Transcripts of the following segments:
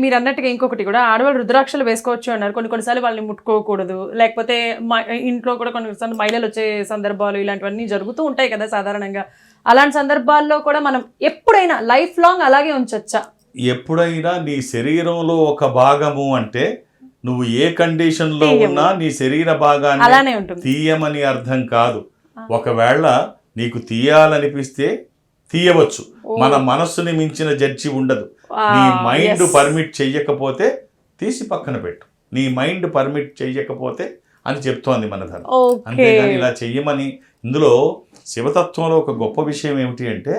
మీరు అన్నట్టుగా ఇంకొకటి కూడా ఆడవాళ్ళు రుద్రాక్షలు వేసుకోవచ్చు అన్నారు. కొన్నిసార్లు వాళ్ళని ముట్టుకోకూడదు, లేకపోతే ఇంట్లో కూడా కొన్ని మహిళలు వచ్చే సందర్భాలు ఇలాంటివన్నీ జరుగుతూ ఉంటాయి కదా సాధారణంగా. అలాంటి సందర్భాల్లో కూడా మనం ఎప్పుడైనా లైఫ్ లాంగ్ అలాగే ఉంచొచ్చా? ఎప్పుడైనా నీ శరీరంలో ఒక భాగము అంటే నువ్వు ఏ కండిషన్లో ఉన్నా నీ శరీర భాగాన్ని తీయమని అర్థం కాదు. ఒకవేళ నీకు తీయాలనిపిస్తే తీయవచ్చు. మన మనస్సుని మించిన జడ్జి ఉండదు. నీ మైండ్ పర్మిట్ చెయ్యకపోతే తీసి పక్కన పెట్టు. నీ మైండ్ పర్మిట్ చెయ్యకపోతే అని చెప్తోంది మన ధర్మం. అంతేగాని ఇలా చెయ్యమని. ఇందులో శివతత్వంలో ఒక గొప్ప విషయం ఏమిటి అంటే,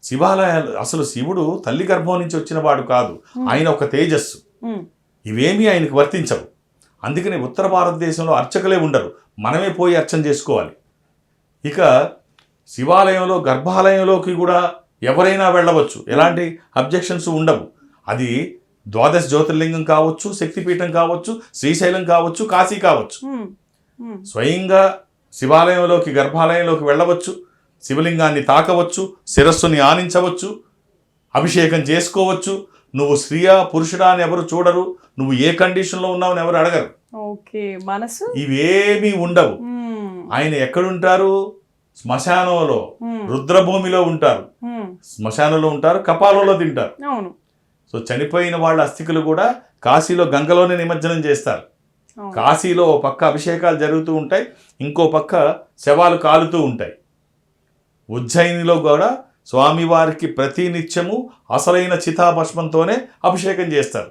శివాలయాలు అసలు శివుడు తల్లి గర్భం నుంచి వచ్చిన వాడు కాదు. ఆయన ఒక తేజస్సు. ఇవేమీ ఆయనకు వర్తించవు. అందుకని ఉత్తర భారతదేశంలో అర్చకులే ఉండరు. మనమే పోయి అర్చన చేసుకోవాలి. ఇక శివాలయంలో గర్భాలయంలోకి కూడా ఎవరైనా వెళ్ళవచ్చు. ఎలాంటి అబ్జెక్షన్స్ ఉండవు. అది ద్వాదశ జ్యోతిర్లింగం కావచ్చు, శక్తిపీఠం కావచ్చు, శ్రీశైలం కావచ్చు, కాశీ కావచ్చు. స్వయంగా శివాలయంలోకి గర్భాలయంలోకి వెళ్ళవచ్చు, శివలింగాన్ని తాకవచ్చు, శిరస్సుని ఆనించవచ్చు, అభిషేకం చేసుకోవచ్చు. నువ్వు స్త్రీయా పురుషుడా అని ఎవరు చూడరు. నువ్వు ఏ కండిషన్లో ఉన్నావు అని ఎవరు అడగరు. ఇవేమీ ఉండవు. ఆయన ఎక్కడుంటారు? శ్మశానంలో, రుద్రభూమిలో ఉంటారు. శ్మశానంలో ఉంటారు, కపాలంలో తింటారు. సో చనిపోయిన వాళ్ళ అస్థికలు కూడా కాశీలో గంగలోనే నిమజ్జనం చేస్తారు. కాశీలో ఓ పక్క అభిషేకాలు జరుగుతూ ఉంటాయి, ఇంకో పక్క శవాలు కాలుతూ ఉంటాయి. ఉజ్జయినిలో కూడా స్వామివారికి ప్రతి నిత్యము అసలైన చితాభస్మంతోనే అభిషేకం చేస్తారు.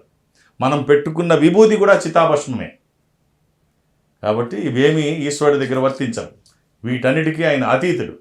మనం పెట్టుకున్న విభూతి కూడా చితాభస్మమే. కాబట్టి ఇవేమీ ఈశ్వరుడి దగ్గర వర్తించవు. వీటన్నిటికీ ఆయన అతీతుడు.